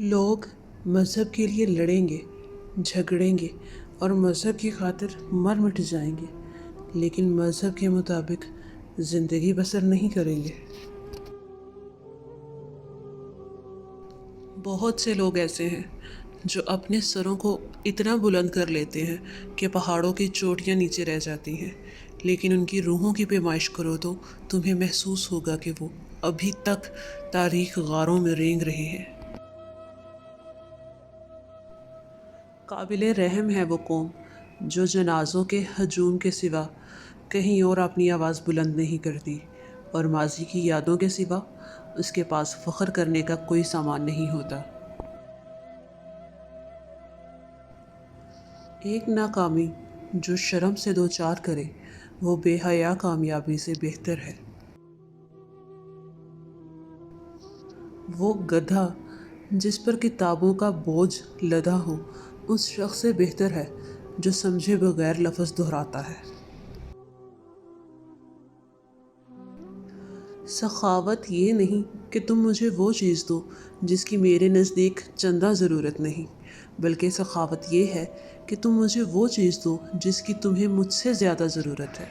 لوگ مذہب کے لیے لڑیں گے، جھگڑیں گے اور مذہب کی خاطر مر مٹ جائیں گے، لیکن مذہب کے مطابق زندگی بسر نہیں کریں گے۔ بہت سے لوگ ایسے ہیں جو اپنے سروں کو اتنا بلند کر لیتے ہیں کہ پہاڑوں کی چوٹیاں نیچے رہ جاتی ہیں، لیکن ان کی روحوں کی پیمائش کرو تو تمہیں محسوس ہوگا کہ وہ ابھی تک تاریک غاروں میں رینگ رہے ہیں۔ قابل رحم ہے وہ قوم جو جنازوں کے ہجوم کے سوا کہیں اور اپنی آواز بلند نہیں کرتی، اور ماضی کی یادوں کے سوا اس کے پاس فخر کرنے کا کوئی سامان نہیں ہوتا۔ ایک ناکامی جو شرم سے دوچار کرے وہ بے حیا کامیابی سے بہتر ہے۔ وہ گدھا جس پر کتابوں کا بوجھ لدا ہو اس شخص سے بہتر ہے جو سمجھے بغیر لفظ دہراتا ہے۔ سخاوت یہ نہیں کہ تم مجھے وہ چیز دو جس کی میرے نزدیک چندہ ضرورت نہیں، بلکہ سخاوت یہ ہے کہ تم مجھے وہ چیز دو جس کی تمہیں مجھ سے زیادہ ضرورت ہے۔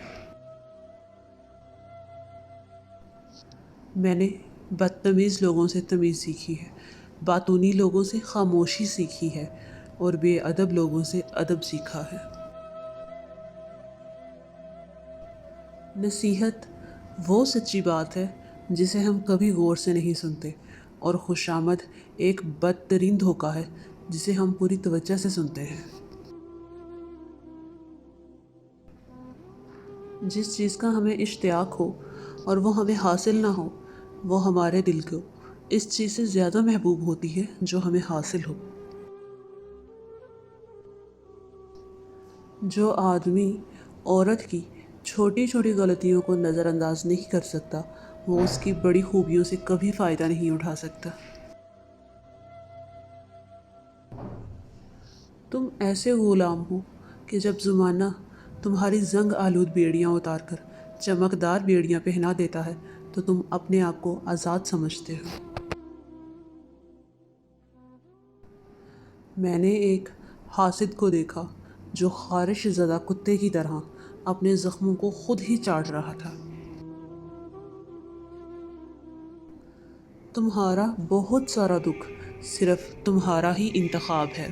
میں نے بدتمیز لوگوں سے تمیز سیکھی ہے، باتونی لوگوں سے خاموشی سیکھی ہے، اور بے ادب لوگوں سے ادب سیکھا ہے۔ نصیحت وہ سچی بات ہے جسے ہم کبھی غور سے نہیں سنتے، اور خوشامد ایک بدترین دھوکہ ہے جسے ہم پوری توجہ سے سنتے ہیں۔ جس چیز کا ہمیں اشتیاق ہو اور وہ ہمیں حاصل نہ ہو، وہ ہمارے دل کو اس چیز سے زیادہ محبوب ہوتی ہے جو ہمیں حاصل ہو۔ جو آدمی عورت کی چھوٹی چھوٹی غلطیوں کو نظر انداز نہیں کر سکتا، وہ اس کی بڑی خوبیوں سے کبھی فائدہ نہیں اٹھا سکتا۔ تم ایسے غلام ہو کہ جب زمانہ تمہاری زنگ آلود بیڑیاں اتار کر چمکدار بیڑیاں پہنا دیتا ہے تو تم اپنے آپ کو آزاد سمجھتے ہو۔ میں نے ایک حاسد کو دیکھا جو خارش زدہ کتے کی طرح اپنے زخموں کو خود ہی چاٹ رہا تھا۔ تمہارا بہت سارا دکھ صرف تمہارا ہی انتخاب ہے۔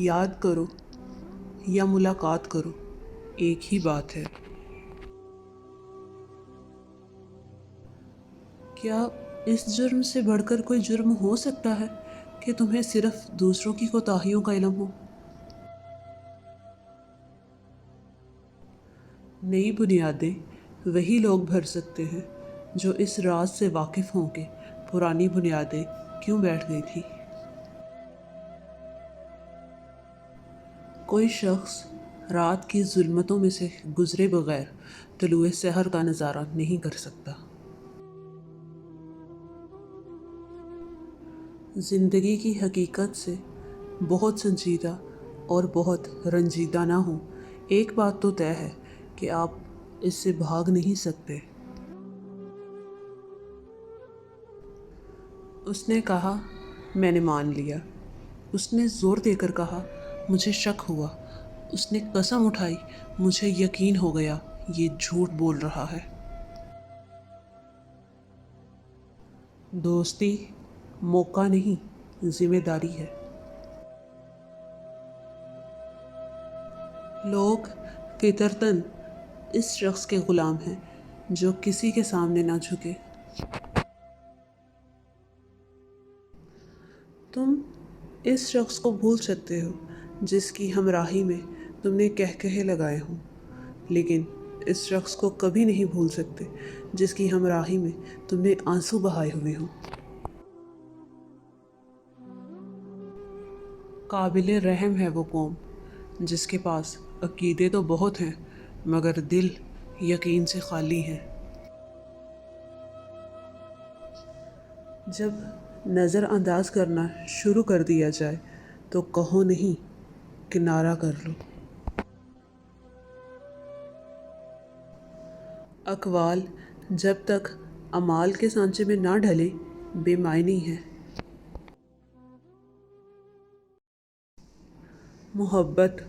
یاد کرو یا ملاقات کرو، ایک ہی بات ہے۔ کیا اس جرم سے بڑھ کر کوئی جرم ہو سکتا ہے کہ تمہیں صرف دوسروں کی کوتاہیوں کا علم ہو؟ نئی بنیادیں وہی لوگ بھر سکتے ہیں جو اس راز سے واقف ہوں کہ پرانی بنیادیں کیوں بیٹھ گئی تھی۔ کوئی شخص رات کی ظلمتوں میں سے گزرے بغیر طلوع سحر کا نظارہ نہیں کر سکتا۔ زندگی کی حقیقت سے بہت سنجیدہ اور بہت رنجیدہ نہ ہوں، ایک بات تو طے ہے کہ آپ اس سے بھاگ نہیں سکتے۔ اس نے کہا، میں نے مان لیا۔ اس نے زور دے کر کہا، مجھے شک ہوا۔ اس نے قسم اٹھائی، مجھے یقین ہو گیا یہ جھوٹ بول رہا ہے۔ دوستی موقع نہیں، ذمہ داری ہے۔ لوگ فطرتاً اس شخص کے غلام ہیں جو کسی کے سامنے نہ جھکے۔ تم اس شخص کو بھول سکتے ہو جس کی ہمراہی میں تم نے کہکہے لگائے ہوں، لیکن اس شخص کو کبھی نہیں بھول سکتے جس کی ہمراہی میں تم نے آنسو بہائے ہوئے ہوں۔ قابل رحم ہے وہ قوم جس کے پاس عقیدے تو بہت ہیں مگر دل یقین سے خالی ہیں۔ جب نظر انداز کرنا شروع کر دیا جائے تو کہو نہیں، کنارہ کر لو۔ اقوال جب تک امال کے سانچے میں نہ ڈھلے بے معنی ہے۔ محبت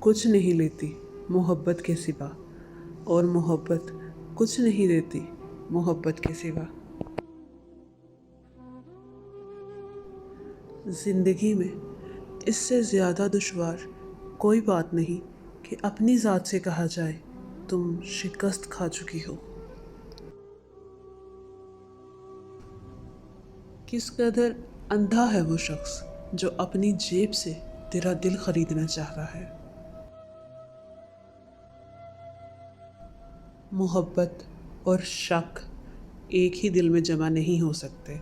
کچھ نہیں لیتی محبت کے سوا، اور محبت کچھ نہیں دیتی محبت کے سوا۔ زندگی میں اس سے زیادہ دشوار کوئی بات نہیں کہ اپنی ذات سے کہا جائے تم شکست کھا چکی ہو۔ کس قدر اندھا ہے وہ شخص جو اپنی جیب سے تیرا دل خریدنا چاہتا ہے۔ محبت اور شک ایک ہی دل میں جمع نہیں ہو سکتے۔